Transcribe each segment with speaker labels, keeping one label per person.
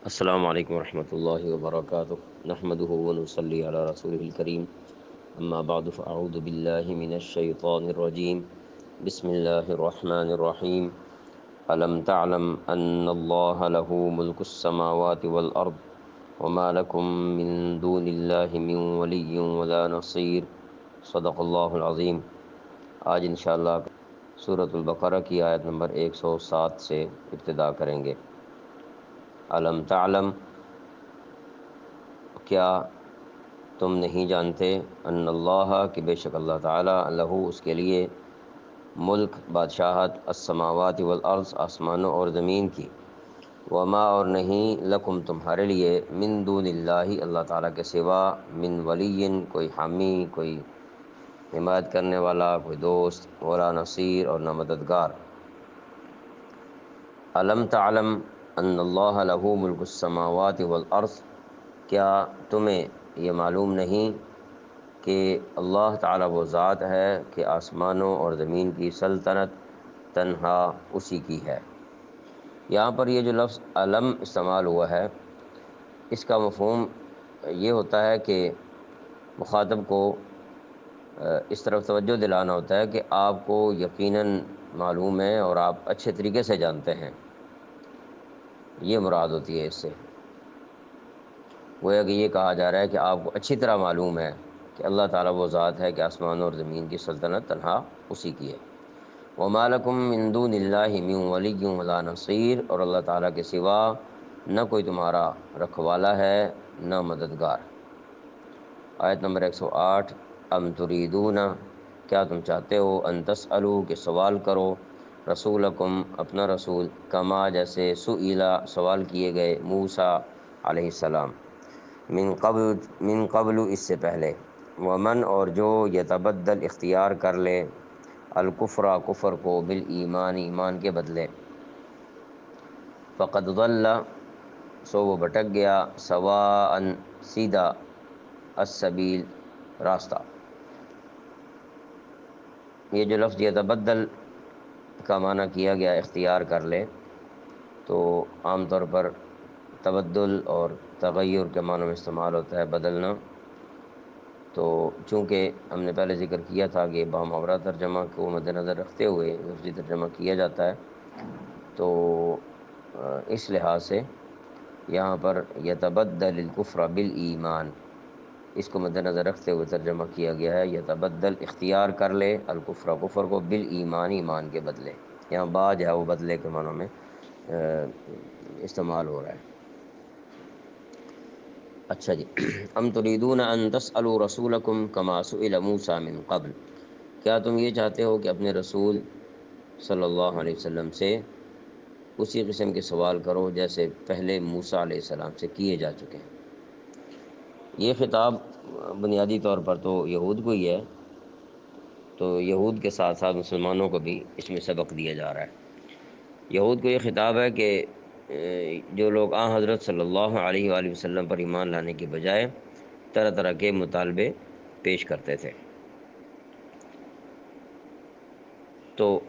Speaker 1: السلام علیکم ورحمۃ اللہ وبرکاتہ نحمده ونصلی علی رسوله الکریم اما بعد فاعوذ باللہ من الشیطان الرجیم بسم اللہ الرحمن الرحیم الم تعلم ان اللہ له ملک السماوات والارض وما لكم من دون اللہ من ولی ولا نصیر صدق اللہ العظیم۔ آج انشاءاللہ سورۃ البقرہ کی آیت نمبر 107 سے ابتدا کریں گے۔ علم تعلم، کیا تم نہیں جانتے، ان اللہ، کہ بے شک اللہ تعالیٰ، لہو، اس کے لیے، ملک، بادشاہت، السماوات والارض، آسمانوں اور زمین کی، وما، اور نہیں، لکم، تمہارے لیے، من دون اللہ، اللہ تعالیٰ کے سوا، من ولی، کوئی حامی، کوئی حمایت کرنے والا، کوئی دوست، ولا نصیر، اور نہ مددگار۔ علم تعلم ان اللہ لہ ملک السماوات والارض، کیا تمہیں یہ معلوم نہیں کہ اللہ تعالیٰ وہ ذات ہے کہ آسمانوں اور زمین کی سلطنت تنہا اسی کی ہے۔ یہاں پر یہ جو لفظ علم استعمال ہوا ہے، اس کا مفہوم یہ ہوتا ہے کہ مخاطب کو اس طرف توجہ دلانا ہوتا ہے کہ آپ کو یقیناً معلوم ہے اور آپ اچھے طریقے سے جانتے ہیں، یہ مراد ہوتی ہے اس سے۔ گویا کہ یہ کہا جا رہا ہے کہ آپ کو اچھی طرح معلوم ہے کہ اللہ تعالیٰ وہ ذات ہے کہ آسمان اور زمین کی سلطنت تنہا اسی کی ہے۔ وَمَا لَكُم مِّن دُونِ اللَّهِ مِن وَلِيٍّ وَلَا نَصِيرٍ، اور اللہ تعالیٰ کے سوا نہ کوئی تمہارا رکھوالا ہے نہ مددگار۔ آیت نمبر 108۔ ام تریدون، کیا تم چاہتے ہو، ان تسألوا، کہ سوال کرو، رسولکم، اپنا رسول، کما، جیسے، سئیلا، سوال کیے گئے، موسیٰ علیہ السلام، من قبل، اس سے پہلے، ومن، اور جو، یتبدل، اختیار کر لے، الکفر، کفر کو، بالایمان، ایمان کے بدلے، فقد ضل، سو وہ بھٹک گیا، سواء، سیدھا، السبیل، راستہ۔ یہ جو لفظ یتبدل کا معنی کیا گیا اختیار کر لے، تو عام طور پر تبدل اور تغیر کے معنوں میں استعمال ہوتا ہے، بدلنا۔ تو چونکہ ہم نے پہلے ذکر کیا تھا کہ بامحاورہ ترجمہ کو مد نظر رکھتے ہوئے لفظی ترجمہ کیا جاتا ہے، تو اس لحاظ سے یہاں پر یتبدل الکفر بالایمان، اس کو مد نظر رکھتے ہوئے ترجمہ کیا گیا ہے، یتبدل، اختیار کر لے، الکفر، کفر کو، بالایمان، ایمان کے بدلے۔ یہاں با جو ہے وہ بدلے کے معنوں میں استعمال ہو رہا ہے۔ اچھا جی، ام تریدون ان تسألوا رسولکم کما سئل موسیٰ من قبل، کیا تم یہ چاہتے ہو کہ اپنے رسول صلی اللہ علیہ وسلم سے اسی قسم کے سوال کرو جیسے پہلے موسیٰ علیہ السلام سے کیے جا چکے ہیں۔ یہ خطاب بنیادی طور پر تو یہود کو ہی ہے، تو یہود کے ساتھ ساتھ مسلمانوں کو بھی اس میں سبق دیا جا رہا ہے۔ یہود کو یہ خطاب ہے کہ جو لوگ حضرت صلی اللہ علیہ وآلہ وسلم پر ایمان لانے کے بجائے طرح طرح کے مطالبے پیش کرتے تھے، تو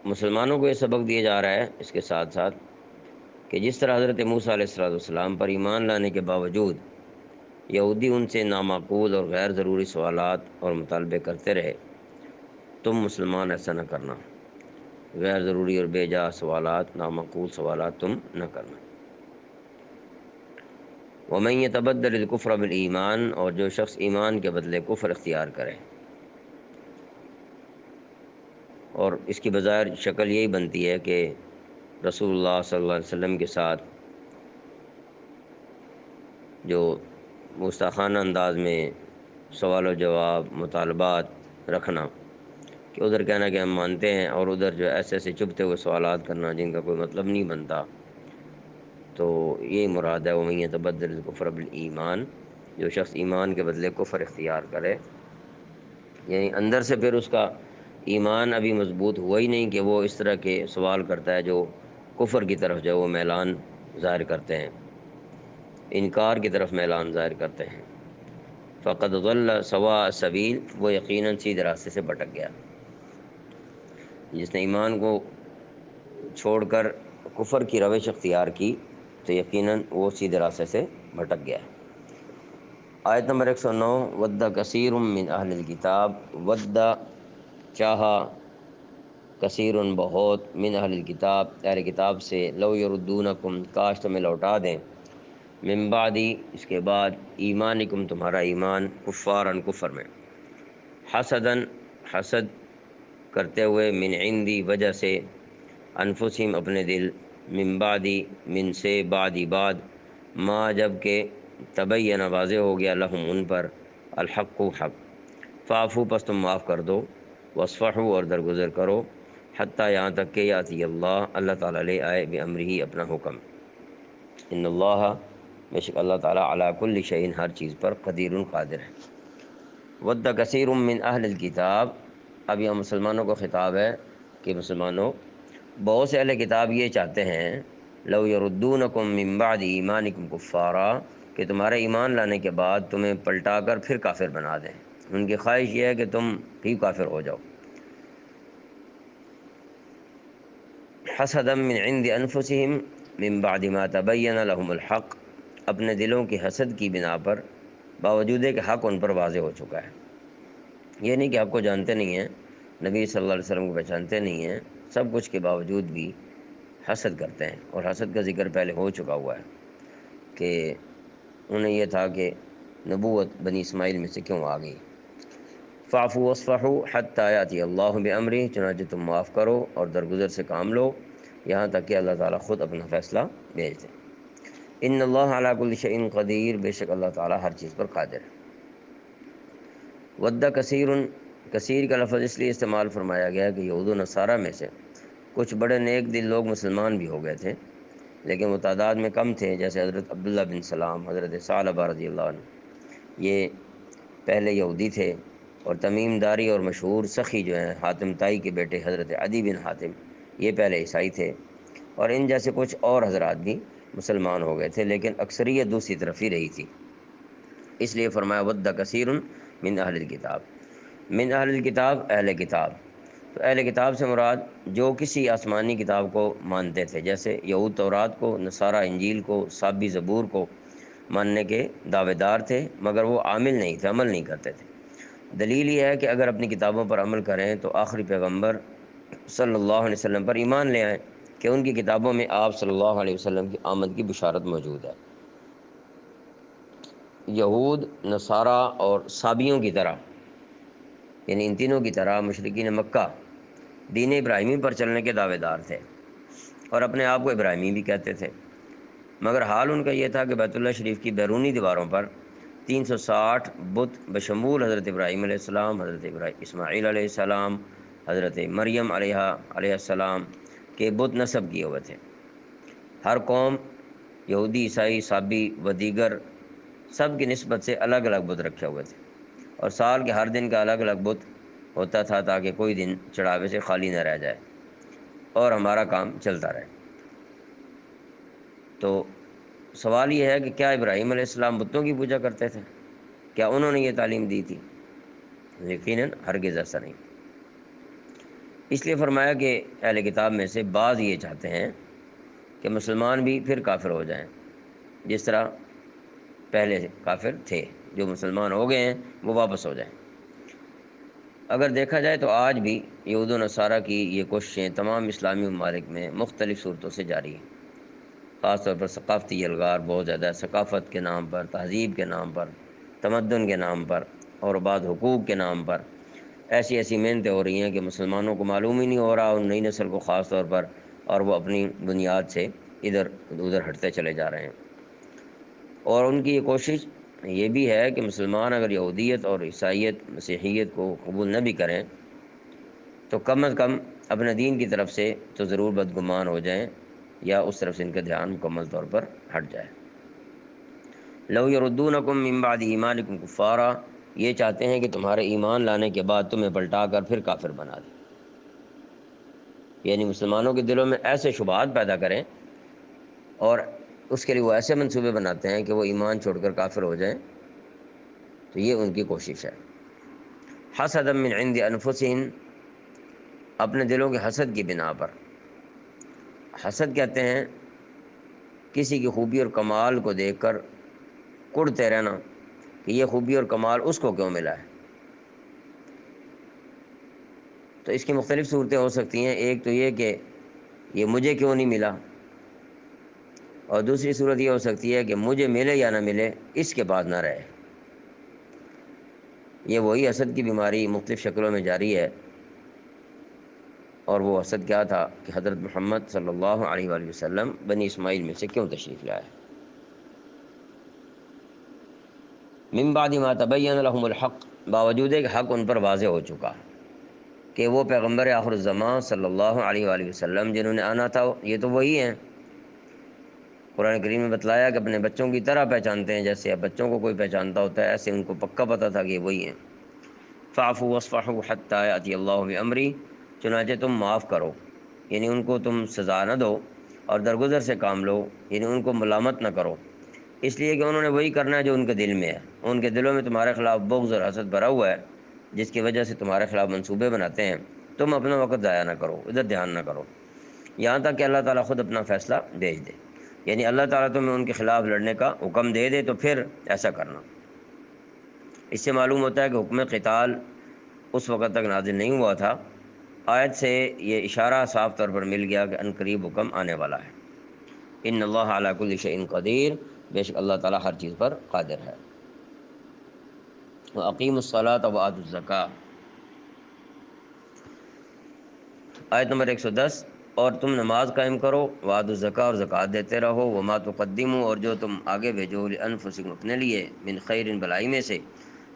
Speaker 1: مسلمانوں کو یہ سبق دیا جا رہا ہے اس کے ساتھ ساتھ کہ جس طرح حضرت موسیٰ علیہ السلام پر ایمان لانے کے باوجود یہودی ان سے نامعقول اور غیر ضروری سوالات اور مطالبے کرتے رہے، تم مسلمان ایسا نہ کرنا، غیر ضروری اور بے جا سوالات، نامعقول سوالات تم نہ کرنا۔ وَمَن يَتَبَدَّلِ الْكُفْرَ بِالْإِيمَانِ، اور جو شخص ایمان کے بدلے کفر اختیار کرے، اور اس کی بظاہر شکل یہی بنتی ہے کہ رسول اللہ صلی اللہ علیہ وسلم کے ساتھ جو گستاخانہ انداز میں سوال و جواب، مطالبات رکھنا، کہ ادھر کہنا کہ ہم مانتے ہیں اور ادھر جو ایسے ایسے چبھتے ہوئے سوالات کرنا جن کا کوئی مطلب نہیں بنتا، تو یہی مراد ہے وَمَن يَتَبَدَّلِ الْكُفْرَ بِالْإِيمَانِ، جو شخص ایمان کے بدلے کفر اختیار کرے، یعنی اندر سے پھر اس کا ایمان ابھی مضبوط ہوا ہی نہیں کہ وہ اس طرح کے سوال کرتا ہے جو کفر کی طرف جو وہ میلان ظاہر کرتے ہیں، انکار کی طرف میلان ظاہر کرتے ہیں، فقد ضل سواء السبیل، وہ یقیناً سیدھے راستے سے بھٹک گیا۔ جس نے ایمان کو چھوڑ کر کفر کی روش اختیار کی، تو یقیناً وہ سیدھے راستے سے بھٹک گیا ہے۔ آیت نمبر 109، ود کثیر من اہل الکتاب، ود چاہا، کثیر بہت، من اہل الکتاب اہل کتاب سے، لو یردونکم کاش تمہیں لوٹا دیں، من بعدی اس کے بعد، ایمانکم تمہارا ایمان، کفارن کفر میں، حسدن حسد کرتے ہوئے، من عندی وجہ سے، انفسہم اپنے دل، من بعدی من سے، بعدی بعد، ما جب کہ، تبین واضح ہو گیا، لہم ان پر، الحق حق، فاعفو پس تم معاف کر دو، واصفحوا اور درگزر کرو، حتیٰ یہاں تک کہ یاتی اللہ تعالیٰ لے آئے بامرہ اپنا حکم، ان اللہ بے شک اللہ تعالیٰ علی کل شیء ہر چیز پر قدیر قادر ہے۔ ود کثیر من اہل الکتاب، اب یہاں مسلمانوں کو خطاب ہے کہ مسلمانوں، بہت سے اہل کتاب یہ چاہتے ہیں، لو یردونکم من بعد ایمانکم کفارا، کہ تمہارے ایمان لانے کے بعد تمہیں پلٹا کر پھر کافر بنا دیں، ان کی خواہش یہ ہے کہ تم بھی کافر ہو جاؤ، حسدا من عند انفسہم من بعد ما تبین لہم الحق، اپنے دلوں کی حسد کی بنا پر، باوجود ہے کہ حق ان پر واضح ہو چکا ہے۔ یہ نہیں کہ حق کو جانتے نہیں ہیں، نبی صلی اللہ علیہ وسلم کو پہچانتے نہیں ہیں، سب کچھ کے باوجود بھی حسد کرتے ہیں، اور حسد کا ذکر پہلے ہو چکا ہوا ہے کہ انہیں یہ تھا کہ نبوت بنی اسماعیل میں سے کیوں آ گئی۔ فاعفوا واصفحوا حتی یاتی اللہ بامرہ، چنانچہ تم معاف کرو اور درگزر سے کام لو، یہاں تک کہ اللہ تعالیٰ خود اپنا فیصلہ بھیج دے۔ ان اللہ علی کل شیء قدیر، بے شک اللہ تعالیٰ ہر چیز پر قادر ہے۔ ود کثیر، کثیر کا لفظ اس لیے استعمال فرمایا گیا کہ یہود و نصارہ میں سے کچھ بڑے نیک دل لوگ مسلمان بھی ہو گئے تھے، لیکن وہ تعداد میں کم تھے، جیسے حضرت عبداللہ بن سلام، حضرت ثعلبہ رضی اللہ عنہ، یہ پہلے یہودی تھے، اور تمیم داری اور مشہور سخی جو ہیں حاتم طائی کے بیٹے حضرت عدی بن حاتم، یہ پہلے عیسائی تھے، اور ان جیسے کچھ اور حضرات بھی مسلمان ہو گئے تھے، لیکن اکثریت دوسری طرف ہی رہی تھی، اس لیے فرمایا ود کثیر من اہل الکتاب، من اہل الکتاب اہل کتاب، تو اہل کتاب سے مراد جو کسی آسمانی کتاب کو مانتے تھے، جیسے یہود تورات کو، نصارہ انجیل کو، صابی زبور کو ماننے کے دعوے دار تھے، مگر وہ عامل نہیں تھے، عمل نہیں کرتے تھے۔ دلیل یہ ہے کہ اگر اپنی کتابوں پر عمل کریں تو آخری پیغمبر صلی اللہ علیہ وسلم پر ایمان لے آئیں کہ ان کی کتابوں میں آپ صلی اللہ علیہ وسلم کی آمد کی بشارت موجود ہے۔ یہود، نصارہ اور صابیوں کی طرح، یعنی ان تینوں کی طرح مشرکین مکہ دین ابراہیمی پر چلنے کے دعوے دار تھے، اور اپنے آپ کو ابراہیمی بھی کہتے تھے، مگر حال ان کا یہ تھا کہ بیت اللہ شریف کی بیرونی دیواروں پر 360 بت بشمول حضرت ابراہیم علیہ السلام، حضرت اسماعیل علیہ السلام، حضرت مریم علیہ السلام کے بت نصب کیے ہوئے تھے۔ ہر قوم، یہودی، عیسائی، صابی و دیگر، سب کی نسبت سے الگ الگ بت رکھے ہوئے تھے، اور سال کے ہر دن کا الگ الگ بت ہوتا تھا تاکہ کوئی دن چڑھاوے سے خالی نہ رہ جائے اور ہمارا کام چلتا رہے۔ تو سوال یہ ہے کہ کیا ابراہیم علیہ السلام بتوں کی پوجا کرتے تھے؟ کیا انہوں نے یہ تعلیم دی تھی؟ یقیناً ہرگز ایسا نہیں۔ اس لیے فرمایا کہ اہل کتاب میں سے بعض یہ چاہتے ہیں کہ مسلمان بھی پھر کافر ہو جائیں، جس طرح پہلے کافر تھے، جو مسلمان ہو گئے ہیں وہ واپس ہو جائیں۔ اگر دیکھا جائے تو آج بھی یہود و نصارہ کی یہ کوششیں تمام اسلامی ممالک میں مختلف صورتوں سے جاری ہیں، خاص طور پر ثقافتی الغار بہت زیادہ ہے، ثقافت کے نام پر، تہذیب کے نام پر، تمدن کے نام پر، اور بعض حقوق کے نام پر ایسی ایسی محنتیں ہو رہی ہیں کہ مسلمانوں کو معلوم ہی نہیں ہو رہا، ان نئی نسل کو خاص طور پر، اور وہ اپنی بنیاد سے ادھر ادھر ہٹتے چلے جا رہے ہیں۔ اور ان کی یہ کوشش یہ بھی ہے کہ مسلمان اگر یہودیت اور عیسائیت، مسیحیت کو قبول نہ بھی کریں تو کم از کم اپنے دین کی طرف سے تو ضرور بدگمان ہو جائیں، یا اس طرف سے ان کا دھیان مکمل طور پر ہٹ جائے۔ لو یردونکم من بعد ایمانکم کفارا، یہ چاہتے ہیں کہ تمہارے ایمان لانے کے بعد تمہیں پلٹا کر پھر کافر بنا دیں، یعنی مسلمانوں کے دلوں میں ایسے شبہات پیدا کریں، اور اس کے لیے وہ ایسے منصوبے بناتے ہیں کہ وہ ایمان چھوڑ کر کافر ہو جائیں، تو یہ ان کی کوشش ہے۔ حسدا من عند انفسہم، اپنے دلوں کے حسد کی بنا پر۔ حسد کہتے ہیں کسی کی خوبی اور کمال کو دیکھ کر کڑتے رہنا کہ یہ خوبی اور کمال اس کو کیوں ملا ہے۔ تو اس کی مختلف صورتیں ہو سکتی ہیں، ایک تو یہ کہ یہ مجھے کیوں نہیں ملا، اور دوسری صورت یہ ہو سکتی ہے کہ مجھے ملے یا نہ ملے اس کے بعد نہ رہے۔ یہ وہی حسد کی بیماری مختلف شکلوں میں جاری ہے، اور وہ حسد کیا تھا کہ حضرت محمد صلی اللہ علیہ وآلہ وسلم بنی اسماعیل میں سے کیوں تشریف لائے۔ من بعد ما تبین لهم الحق، باوجود ہے کہ حق ان پر واضح ہو چکا کہ وہ پیغمبر آخر الزمان صلی اللہ علیہ وآلہ وسلم جنہوں نے آنا تھا یہ تو وہی ہیں۔ قرآن کریم میں بتلایا کہ اپنے بچوں کی طرح پہچانتے ہیں، جیسے اب بچوں کو کوئی پہچانتا ہوتا ہے ایسے ان کو پکا پتہ تھا کہ یہ وہی ہیں۔ فاعفوا واصفحوا حتی یأتی اللہ بامرہ، چنانچہ تم معاف کرو، یعنی ان کو تم سزا نہ دو، اور درگزر سے کام لو، یعنی ان کو ملامت نہ کرو، اس لیے کہ انہوں نے وہی کرنا ہے جو ان کے دل میں ہے۔ ان کے دلوں میں تمہارے خلاف بغض اور حسد بھرا ہوا ہے، جس کی وجہ سے تمہارے خلاف منصوبے بناتے ہیں۔ تم اپنا وقت ضائع نہ کرو، ادھر دھیان نہ کرو، یہاں تک کہ اللہ تعالیٰ خود اپنا فیصلہ بھیج دے، یعنی اللہ تعالیٰ تمہیں ان کے خلاف لڑنے کا حکم دے دے تو پھر ایسا کرنا۔ اس سے معلوم ہوتا ہے کہ حکم قتال اس وقت تک نازل نہیں ہوا تھا۔ آیت سے یہ اشارہ صاف طور پر مل گیا کہ عنقریب حکم آنے والا ہے۔ ان اللہ علی کل شیء قدیر، بے شک اللہ تعالیٰ ہر چیز پر قادر ہے۔ وَأَقِیمُوا الصَّلَاةَ وَآتُوا الزَّکَاةَ، آیت نمبر 110، اور تم نماز قائم کرو، وآتوا الزکاۃ، اور زکوٰۃ دیتے رہو، وما تقدموا، اور جو تم آگے بھیجو، لانفسکم، اپنے لیے، من خیر، بھلائی میں سے،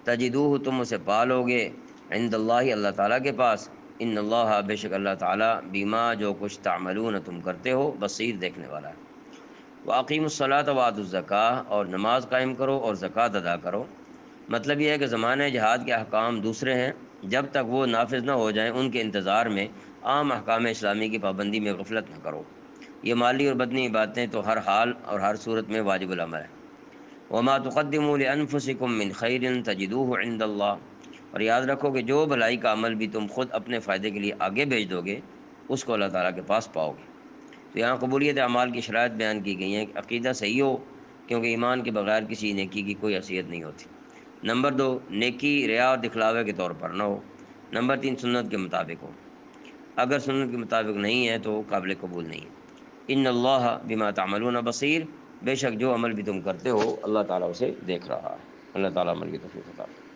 Speaker 1: تجدوہ، تم اسے پالو گے، عند اللہ، اللہ تعالیٰ کے پاس، ان اللہ، بے شک اللہ تعالیٰ، بما، جو کچھ تعملون، تم کرتے ہو، بصیر، دیکھنے والا ہے۔ وَأَقِیمُوا الصَّلَاةَ وَآتُوا الزَّکَاۃَ، اور نماز قائم کرو اور زکوٰۃ ادا کرو۔ مطلب یہ ہے کہ زمانہ جہاد کے احکام دوسرے ہیں، جب تک وہ نافذ نہ ہو جائیں ان کے انتظار میں عام احکام اسلامی کی پابندی میں غفلت نہ کرو۔ یہ مالی اور بدنی عبادتیں تو ہر حال اور ہر صورت میں واجب العمل ہے۔ وما تقدموا لانفسکم من خیر تجدوہ عند اللہ، اور یاد رکھو کہ جو بھلائی کا عمل بھی تم خود اپنے فائدے کے لیے آگے بھیج دو گے اس کو اللہ تعالیٰ کے پاس پاؤ گے۔ تو یہاں قبولیت اعمال کی شرائط بیان کی گئی ہیں کہ عقیدہ صحیح ہو، کیونکہ ایمان کے بغیر کسی نیکی کی کوئی حیثیت نہیں ہوتی۔ نمبر 2، نیکی ریا اور دکھلاوے کے طور پر نہ ہو۔ نمبر 3، سنت کے مطابق ہو، اگر سنت کے مطابق نہیں ہے تو قابل قبول نہیں ہے۔ ان اللہ بما تعملون بصیر، بے شک جو عمل بھی تم کرتے ہو اللہ تعالیٰ اسے دیکھ رہا ہے۔ اللہ تعالیٰ عمل کی توفیق عطا فرمائے۔